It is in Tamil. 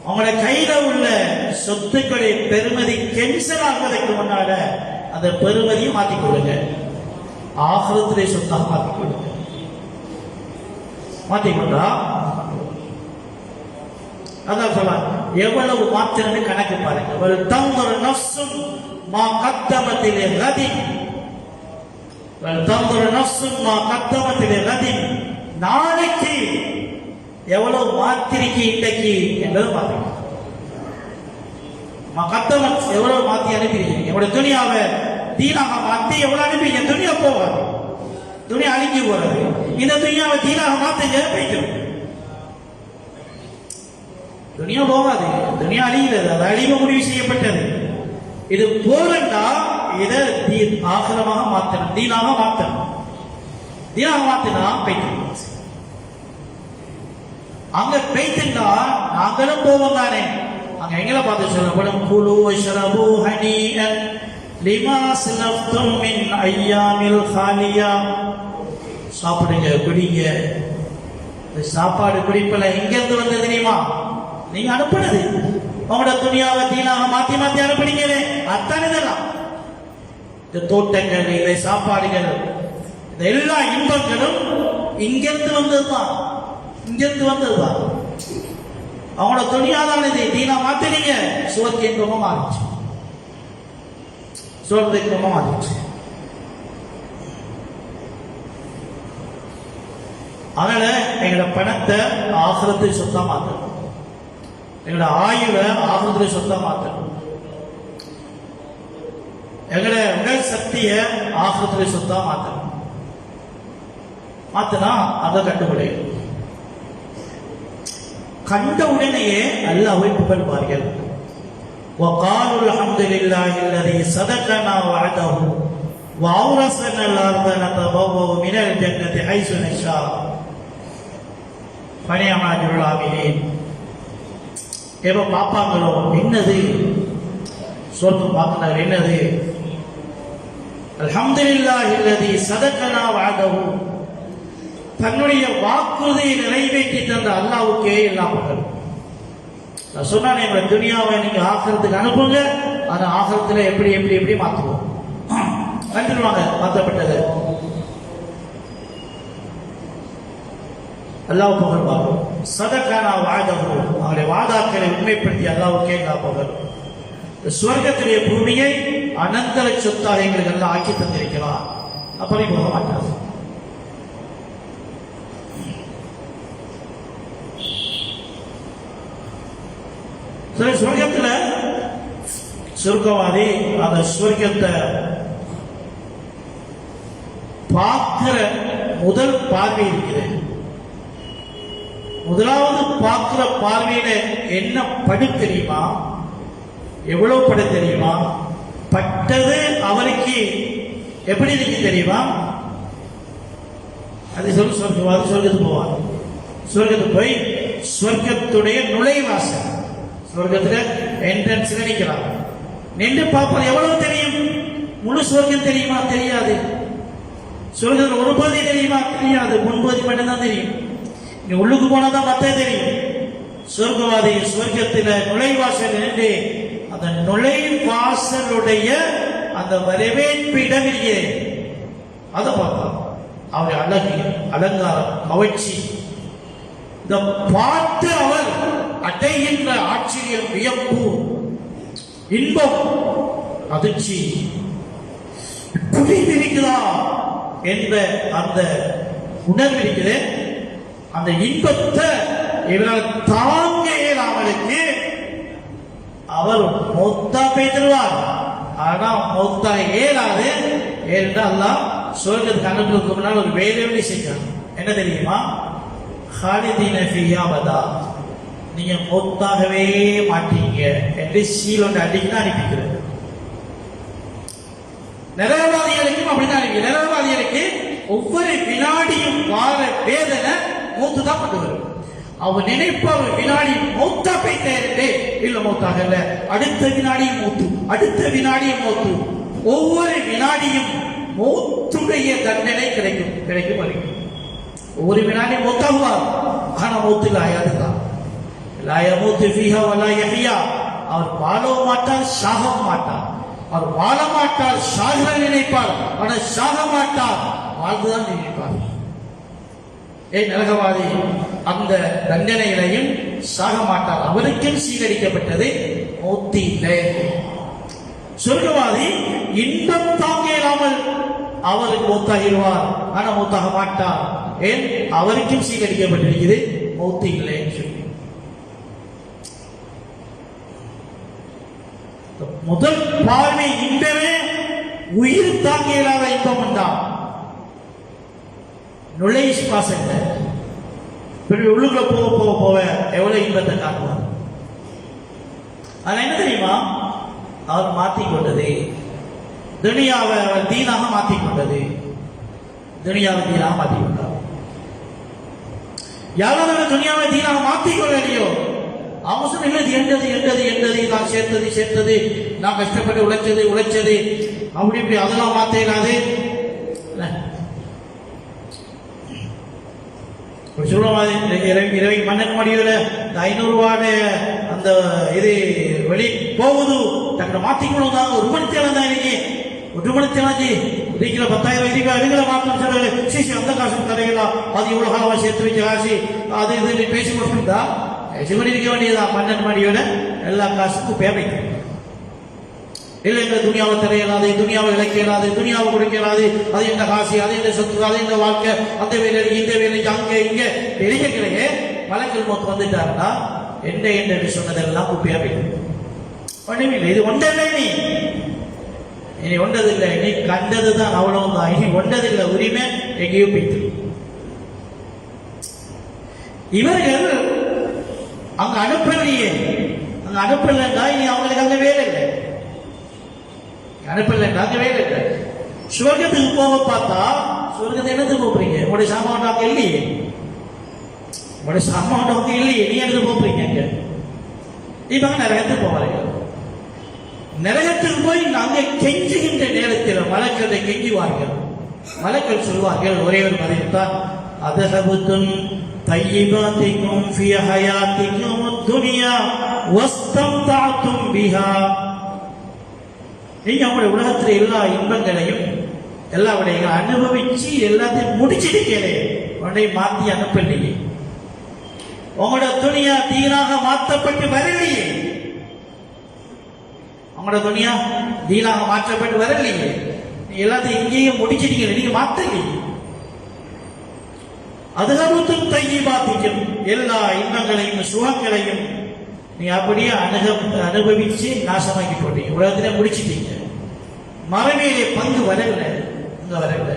அவங்களோட கையில உள்ள சொத்துக்களை பெருமதி கேன்சல் ஆகுவதற்கு முன்னால அந்த பெருமதியும் மாற்றிக்கொள்ளுங்க. ஆகிரத்திலே சொத்தாக மாற்றிக்கொள்ளுங்க. மாற்றிக்கொண்டா அதான் சொல்ல எவ்வளவு மாத்திரன்னு கணக்கு பாருங்க. ஒரு தந்தொரு நஃப்சும் மா கத்தமத்திலே ரதி, ஒரு தந்தொரு நஃப்சும் மா கத்தமத்திலே ரதி, நாளைக்கு எவ்வளவு மாத்திரிக்கு இன்றைக்கு என்பது பாருங்க. கத்தமத் எவ்வளவு மாத்தி அனுப்பிடுங்க. எவ்வளவு துணியாவை தீனாக மாத்தி எவ்வளவு அனுப்பிங்க. துணியா போவாது, துணியா அழிஞ்சு போறது. இந்த துணியாவை தீனாக மாத்துங்க போய்க்கும். துணியா போகாது, துணியா அழிகிறது, அது அழிவு முடிவு செய்யப்பட்டது. இது போலண்டா இதை ஆகலமாக மாத்தணும், தீனாக மாத்தணும். தீனாக மாத்தினா போய்க்கும். அங்க பெய்துன்னா நாங்களும் போவோம் தானே. அங்க எங்களை பார்த்து சொல்லப்படும் குலு வஷ்ரபு ஹனீஅன் லிமா ஸ்லஃப்தும் மின் அய்யாமில் காலியா. சாப்பிடுங்க, குடிங்க. சாப்பாடு குடிப்பல எங்க இருந்து வந்தது தெரியுமா? நீங்க அனுப்புனது. உங்களோட துணியாவை தீனாக மாத்தி மாத்தி அனுப்புனீங்களே, அத்தனை இதெல்லாம் இந்த தோட்டங்கள், இல்லை சாப்பாடுகள், இந்த எல்லா இன்பங்களும் இங்கிருந்து வந்ததுதான், இங்கிருந்து வந்ததுதான். அவங்களோட துணியாதான் இது. தீனா மாத்தினீங்க, சுவர்க்க இன்பமா மாறிச்சு, சுவர்க்க இன்பமா மாறிச்சு. அதனால எங்களோட பணத்தை ஆகிரத்தை சொத்தா மாத்தணும், எங்களோட ஆயுளை ஆகிரத்தை சொத்தா மாத்தணும், எங்களோட உடல் சக்தியை ஆகிரத்தை சொத்தா மாத்தணும். மாத்தினா அதை கண்டுபிடிக்கும். கண்ட உடனேயே அல்லாஹ்வை புகழ்வார்கள். وقالوا الحمد لله الذي صدقنا وعده وأورثنا الأرض نتبوأ من الجنة حيث نشاء فنعم أجر العاملين. எப்ப பாப்பாங்களோ என்னது சொர்க்கம் பார்க்கிறார், என்னது அல்ஹம்துலில்லாஹி அல்லதி சதகனா வஅதஹு, தன்னுடைய வாக்குறுதியை நிறைவேற்றி தந்த அல்லாஹ்வுக்கே எல்லா புகழும். நான் சொன்னானே, எங்களை துனியாவை நீங்க ஆகிரத்துக்கு அனுப்புங்க, ஆனா ஆகிரத்துல எப்படி எப்படி எப்படி மாற்றுவோம் கண்டுருவாங்க. மாற்றப்பட்டது அல்லாஹ் புகழ்வாங்க. சதகானா வாதஹு, அவருடைய வாதாக்களை உண்மைப்படுத்தி அல்லாஹ்வுக்கே எல்லா புகழும். சுவர்க்கத்திலே பூமியை அனந்தர சொத்தாக எங்களுக்கு எல்லாம் ஆக்கி தந்திருக்கிறார். அப்படி போக மாட்டார். சுவர்க்கத்துல சொர்க்கவாதி அந்த சுவர்க்கத்தை பார்க்கிற முதல் பார்வை இருக்கிறது. முதலாவது பார்க்கிற பார்வையில என்ன படு தெரியுமா? எவ்வளவு படு தெரியுமா? பட்டது அவருக்கு எப்படி இருக்கு தெரியுமா? அது சொல்லி சொர்க்கவாதி சொர்க்கத்துக்கு போவார். சொர்க்கத்துக்கு போய் சொர்க்கத்துடைய நுழைவாசல், சொர்க்கத்துல என்ட்ரன்ஸ்ல நிக்கிறாங்க. நின்று பார்ப்பது எவ்வளவு தெரியும்? முழு சொர்க்கம் தெரியுமா? தெரியாது. சொர்க்கத்தில் ஒரு பகுதி தெரியுமா? தெரியாது. முன்பகுதி மட்டும்தான் தெரியும். நீ உள்ளுக்கு போனாதான் மற்ற தெரியும். சொர்க்கவாதி சொர்க்கத்தில் நுழைவாசல் நின்று அந்த நுழைவாசலுடைய அந்த வரவேற்பு இடம் இருக்கிறேன், அதை பார்க்கலாம். அவருடைய அழகு, அலங்காரம், கவர்ச்சி, இந்த பார்த்து அவர் அடைகின்ற ஆச்சரியம், வியப்பு, இன்பம், அதிர்ச்சி, புரிந்திருக்கிறா என்ற அந்த உணர்வு இருக்கிறது. அந்த இன்பத்தை இவரால் தாங்க இயலாமலுக்கு அவர் மொத்தா பேசிடுவார். ஆனா மொத்தா ஏறாது. ஏனென்றால் சொர்க்கத்துக்கு அனுப்புவதற்கு முன்னால் ஒரு வேலை செய்யணும். என்ன தெரியுமா? ஹாலிதீன ஃபியா அபதா, நீங்க மொத்தாகவே மாட்டீங்க என்று சீலொன்று அடிக்கணும் அனுப்பிக்கிறது. நிரவாதிகளுக்கும் அப்படிதான் அனுப்பி. நிரவாதிகளுக்கு ஒவ்வொரு வினாடியும் வார வேதனை மூத்து தான் கொண்டு வரும். அவர் நினைப்பவர் வினாடி மூத்தா போயிட்டே இல்ல, மூத்தாக இல்ல, அடுத்த வினாடியும் மூத்து, அடுத்த வினாடியும் மூத்து, ஒவ்வொரு வினாடியும் மூத்துடைய தண்டனை கிடைக்கும் வரைக்கும் ஒவ்வொரு வினாடியும் மூத்தாகுவார். ஆனா மூத்துல ஆயாதுதான் லா யமூத்து ஃபீஹா வலா யஹ்யா, அவர் வாழவும் மாட்டார் சாகவும் மாட்டார். அவர் வாழ மாட்டார் சாக நினைப்பார், ஆனால் சாக மாட்டார் வாழ்ந்துதான் நினைப்பார். நரகவாதி அந்த தண்டனையிலையும் சாக மாட்டார், அவருக்கும் சீகரிக்கப்பட்டது மௌத்தி இல்லை. சொர்க்கவாதி இன்பம் தாங்க இல்லாமல் அவருக்கு மௌத்தாகிடுவார், ஆனா மௌத்தாக மாட்டார். ஏன்? அவருக்கும் சீகரிக்கப்பட்டிருக்கிறது மௌத்தி இல்லை என்று சொல்லி. முதல் பார்வை இன்பமே உயிர் தாங்க இல்லாத இன்பம் உண்டாம். நுழைய சுவாசம் இல்லை, உள்ளுக்குள்ள போக போக போக எவ்வளவு இன்பத்தை காட்டுவார். அது என்ன தெரியுமா? அவர் மாற்றிக்கொண்டது துனியாவை, அவர் தீனாக மாற்றிக்கொண்டது, துனியாவை தீனாக மாற்றிக்கொண்டார். யாராவது துனியாவை தீனாக மாற்றிக்கொள்ளலையோ அவங்க சொன்ன எண்டது எண்டது எண்டது நான் சேர்த்தது நான் கஷ்டப்பட்டு உழைச்சது அப்படி இப்படி அதெல்லாம் மாத்தேனாது. இரவி மன்னன் மடியில 500 ரூபாய் அந்த இது வெளி போகுது, டக்கு மாத்திக்கணும் தான். ஒரு மணி தேவை தான் இன்னைக்கு, ஒரு மணி தேவை இருக்கிற 10,000 இதுகளை மாற்றம் சொல்றது. சீசி அந்த காசு தரையலாம், அது இவ்வளவு காலமா சேர்த்து வச்ச காசு அது இது பேசி கொடுத்துருந்தா சிவன் இருக்க வேண்டியதான். மன்னன் மடியோட எல்லா காசுக்கும் பேமைக்கு இல்லை, எங்க துணியாவை திரையலாது, துணியாவை இழைக்க இயலாது, துணியாவை கொடுக்க இயலாது, அது என்ன காசு, அது என்ன சொத்து, அது என்ன வாழ்க்கை, அந்த வேலைக்கு இந்த வேலைக்கு அங்க இங்க வெளியே மலக்கல் மொத்தம் வந்துட்டாருன்னா என்று சொன்னதெல்லாம் குப்பையா ஒண்ணுமில்லை. இது ஒன்றல்ல, இனி ஒன்றதில்லை, நீ கண்டதுதான் அவ்வளவுதான். இனி ஒன்றதில்லை, உரிமை எங்கேயோ போயிட்டு. இவர்கள் அங்க அனுப்பலையே, அங்க அனுப்பலன்னா இனி அவங்களுக்கு அங்க வேலை இல்லை, அனுப்பலன்னா அங்க வேலை இல்லை. சுவர்க்கத்துக்கு போக பார்த்தா சுவர்க்கத்தை என்னத்துக்கு போறீங்க? உங்களுடைய சாமான் அங்க இல்லையே, உங்களுடைய சாமான் அங்க இல்லையே, நீ எடுத்து போறீங்க அங்க. இப்ப நரகத்துக்கு போவாங்க. நரகத்துக்கு போய் அங்கே கெஞ்சுகின்ற நேரத்தில் மலக்களை கெஞ்சுவார்கள். மலக்கள் சொல்வார்கள் ஒரே ஒரு மறைத்தான், அதஹபுத்துன் طيباتكم في حياتكم الدنيا واستمتعتم بها. நீங்க உங்களுடைய உலகத்தில் எல்லா இன்பங்களையும் எல்லா விடையும் அனுபவிச்சு எல்லாத்தையும் முடிச்சிருக்கீங்களே, உடனே மாத்தி அனுப்பலையே. உங்களோட துணியா தீனாக மாற்றப்பட்டு வரலையே, உங்களோட துணியா தீனாக மாற்றப்பட்டு வரலையே, எல்லாத்தையும் இங்கேயும் முடிச்சிருக்கீங்க, நீங்க மாத்தலையே. அதுகபுத்தும் தையிபாத்திக்கும், எல்லா இன்பங்களையும் சுகங்களையும் நீ அப்படியே அனுபவிச்சு நாசமாக்கி போட்டீங்க, உலகத்திலே முடிச்சிட்டீங்க. மறுமையிலே பங்கு வரல, இங்க வரல.